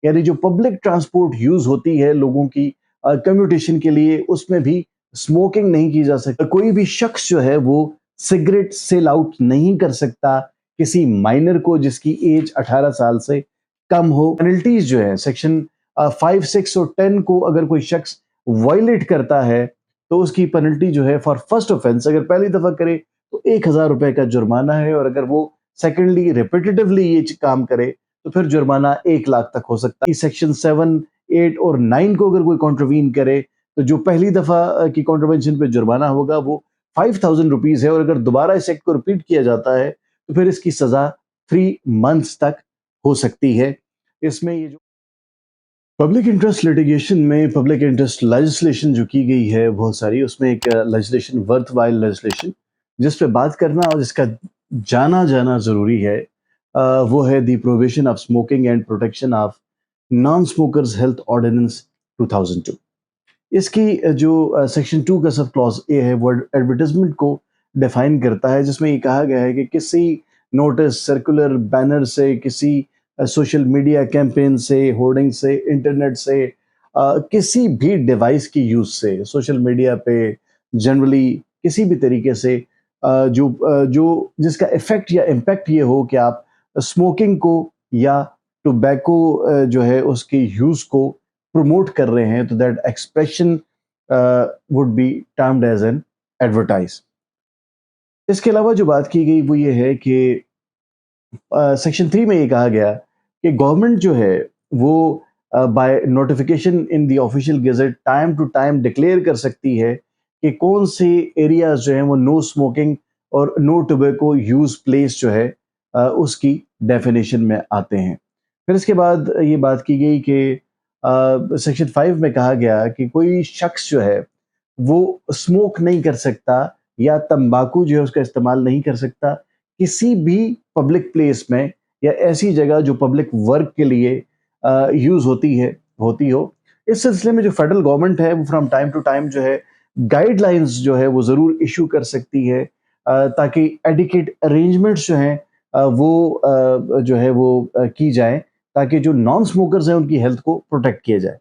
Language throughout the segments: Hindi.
यानी जो पब्लिक ट्रांसपोर्ट यूज़ होती है लोगों की कम्यूटेशन के लिए, उसमें भी स्मोकिंग नहीं की जा सकती। कोई भी शख्स जो है वो सिगरेट सेल आउट नहीं कर सकता किसी माइनर को जिसकी एज 18 साल से कम हो। पेनल्टीज़ जो है सेक्शन 5, 6 और 10 को अगर कोई शख्स वायलेट करता है, तो उसकी पेनल्टी जो है फॉर फर्स्ट ऑफेंस अगर पहली दफ़ा करे तो ₹1000 का जुर्माना है, और अगर वो सेकंडली रिपिटेटिवली ये काम करे तो फिर जुर्माना 1 लाख तक हो सकता है। सेक्शन 7, 8 और 9 को अगर कोई कॉन्ट्रवीन करे तो जो पहली दफ़ा की कॉन्ट्रवेंशन पे जुर्माना होगा वो ₹5000 है, और अगर दोबारा इस एक्ट को रिपीट किया जाता है तो फिर इसकी सज़ा 3 मंथ्स तक हो सकती है। इसमें ये जो पब्लिक इंटरेस्ट लिटिगेशन में पब्लिक इंटरेस्ट लेजिस्लेशन जो की गई है बहुत सारी, उसमें एक लेजिस्लेशन वर्थवाइल लेजिस्लेशन जिस पे बात करना और जिसका जाना जाना ज़रूरी है, वो है the prohibition of smoking and protection of non smokers health ordinance 2002। इसकी जो सेक्शन 2 का सब क्लॉज ए है वो एडवर्टाइजमेंट को डिफाइन करता है, जिसमें ये कहा गया है कि किसी नोटिस, सर्कुलर, बैनर से, किसी सोशल मीडिया कैंपेन से, होर्डिंग से, इंटरनेट से, किसी भी डिवाइस की यूज़ से, सोशल मीडिया पे जनरली किसी भी तरीके से जो जिसका इफ़ेक्ट या इम्पैक्ट ये हो कि आप स्मोकिंग को या टोबैको जो है उसके यूज़ को प्रमोट कर रहे हैं, तो that expression would be termed as an advertise. इसके अलावा जो बात की गई वो ये है कि सेक्शन 3 में ये कहा गया कि गवर्नमेंट जो है वो by notification in the official gazette time to time declare कर सकती है कि कौन से एरियाज जो हैं वो नो स्मोकिंग और नो टोबैको यूज प्लेस जो है उसकी डेफिनेशन में आते हैं। फिर इसके बाद ये बात की गई कि सेक्शन 5 में कहा गया कि कोई शख्स जो है वो स्मोक नहीं कर सकता या तंबाकू जो है उसका इस्तेमाल नहीं कर सकता किसी भी पब्लिक प्लेस में या ऐसी जगह जो पब्लिक वर्क के लिए यूज होती हो। इस सिलसिले में जो फेडरल गवर्नमेंट है वो फ्रॉम टाइम टू टाइम जो है गाइडलाइंस जो है वो जरूर इशू कर सकती है, ताकि एडिकेट अरेंजमेंट्स जो हैं जो है वो की जाए, ताकि जो नॉन स्मोकर्स हैं उनकी हेल्थ को प्रोटेक्ट किया जाए।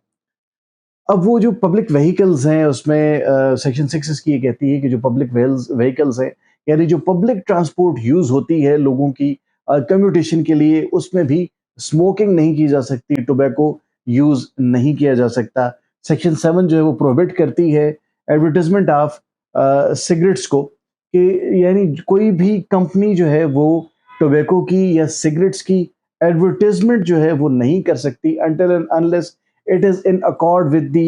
अब वो जो पब्लिक व्हीकल्स हैं उसमें सेक्शन 6 इसकी ये कहती है कि जो पब्लिक व्हीकल्स हैं, यानी जो पब्लिक ट्रांसपोर्ट यूज़ होती है लोगों की कम्यूटेशन के लिए, उसमें भी स्मोकिंग नहीं की जा सकती, टोबैको यूज़ नहीं किया जा सकता। सेक्शन 7 जो है वो प्रोहिबिट करती है एडवर्टाइज़मेंट ऑफ सिगरेट्स को, कि यानी कोई भी कंपनी जो है वो टोबैको की या सिगरेट्स की एडवर्टाइज़मेंट जो है वो नहीं कर सकती until and unless it is in accord with the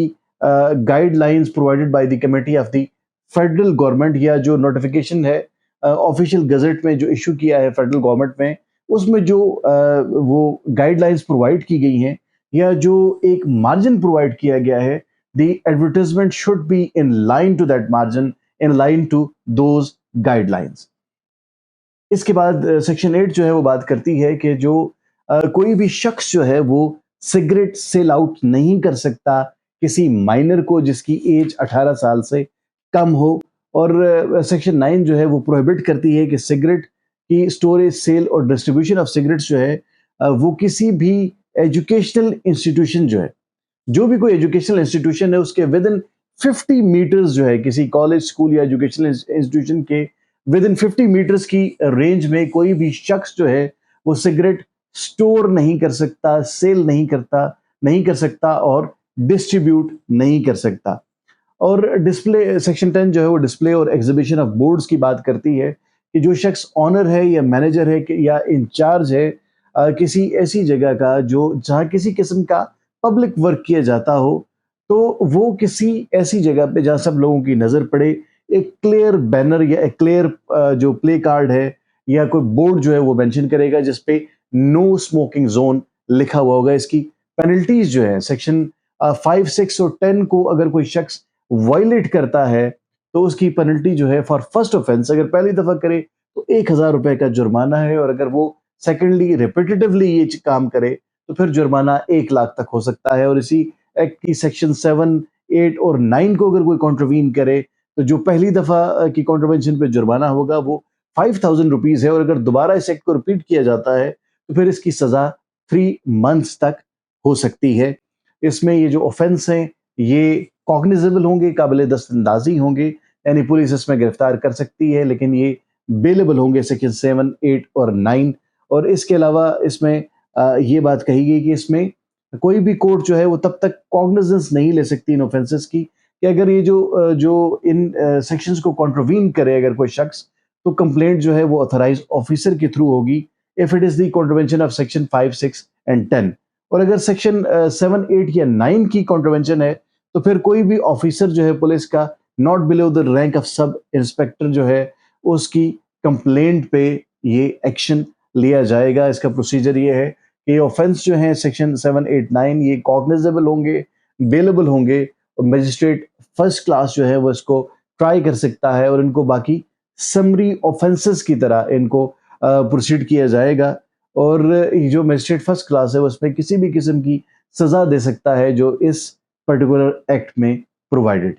guidelines provided by the committee of the federal government, या जो नोटिफिकेशन है ऑफिशियल गजट में जो इशू किया है फेडरल गवर्नमेंट में, उसमें जो वो गाइडलाइंस प्रोवाइड की गई हैं या जो एक मार्जिन प्रोवाइड किया गया है, the advertisement should be in line to that margin, in line to those guidelines. इसके बाद सेक्शन 8 जो है वो बात करती है कि जो कोई भी शख्स जो है वो सिगरेट सेल आउट नहीं कर सकता किसी माइनर को जिसकी एज 18 साल से कम हो, और सेक्शन 9 जो है वो प्रोहिबिट करती है कि सिगरेट की स्टोरेज, सेल और डिस्ट्रीब्यूशन ऑफ सिगरेट्स जो है वो किसी भी एजुकेशनल इंस्टीट्यूशन जो है, जो भी कोई एजुकेशनल इंस्टीट्यूशन है उसके विद इन 50 मीटर्स जो है, किसी कॉलेज, स्कूल या एजुकेशनल इंस्टीट्यूशन के विद इन 50 मीटर्स की रेंज में कोई भी शख्स जो है वो सिगरेट स्टोर नहीं कर सकता, सेल नहीं कर सकता और डिस्ट्रीब्यूट नहीं कर सकता। और डिस्प्ले सेक्शन 10 जो है वो डिस्प्ले और एग्जीबिशन ऑफ बोर्ड्स की बात करती है कि जो शख्स ऑनर है या मैनेजर है या इंचार्ज है किसी ऐसी जगह का जो जहाँ किसी किस्म का पब्लिक वर्क किया जाता हो, तो वो किसी ऐसी जगह पे जहाँ सब लोगों की नज़र पड़े एक क्लियर बैनर या एक क्लियर जो प्ले कार्ड है या कोई बोर्ड जो है वो मेंशन करेगा जिस पे नो स्मोकिंग जोन लिखा हुआ होगा। इसकी पेनल्टीज जो है सेक्शन 5, 6 और 10 को अगर कोई शख्स वायलेट करता है तो उसकी पेनल्टी जो है फॉर फर्स्ट ऑफेंस अगर पहली दफा करे तो ₹1000 का जुर्माना है, और अगर वो सेकेंडली रिपीटेटिवली ये काम करे तो फिर जुर्माना 1 लाख तक हो सकता है। और इसी एक्ट की सेक्शन 7, 8 और 9 को अगर कोई कॉन्ट्रवीन करे तो जो पहली दफा की कॉन्ट्रवेंशन पे जुर्माना होगा वो ₹5000 है, और अगर दोबारा इस एक्ट को रिपीट किया जाता है तो फिर इसकी सजा 3 मंथ्स तक हो सकती है। इसमें ये जो ऑफेंस हैं ये कॉग्निजेबल होंगे, काबिल दस्तंदाजी होंगे, यानी पुलिस इसमें गिरफ्तार कर सकती है, लेकिन ये बेलेबल होंगे सेक्शन 7, 8 और 9। और इसके अलावा इसमें ये बात कही गई कि इसमें कोई भी कोर्ट जो है वो तब तक कॉग्निजेंस नहीं ले सकती इन ऑफेंसेस की कि अगर ये जो इन सेक्शंस को कॉन्ट्रवीन करे अगर कोई शख्स, तो कंप्लेंट जो है वो ऑथराइज्ड ऑफिसर के थ्रू होगी if it is the contravention of section 5, 6 and 10। और अगर सेक्शन 7, 8 या 9 की कॉन्ट्रवेंशन है तो फिर कोई भी ऑफिसर जो है पुलिस का not below the rank of sub inspector जो है उसकी कंप्लेंट पे ये एक्शन लिया जाएगा। इसका प्रोसीजर ये है कि ऑफेंस जो है सेक्शन 7, 8, 9 ये कॉग्निजेबल होंगे, बेलेबल होंगे, और मजिस्ट्रेट फर्स्ट क्लास जो है वो इसको ट्राई कर सकता है और इनको बाकी समरी ऑफेंसेस की तरह इनको प्रोसीड किया जाएगा। और ये जो मजिस्ट्रेट फर्स्ट क्लास है उसमें किसी भी किस्म की सजा दे सकता है जो इस पर्टिकुलर एक्ट में प्रोवाइडेड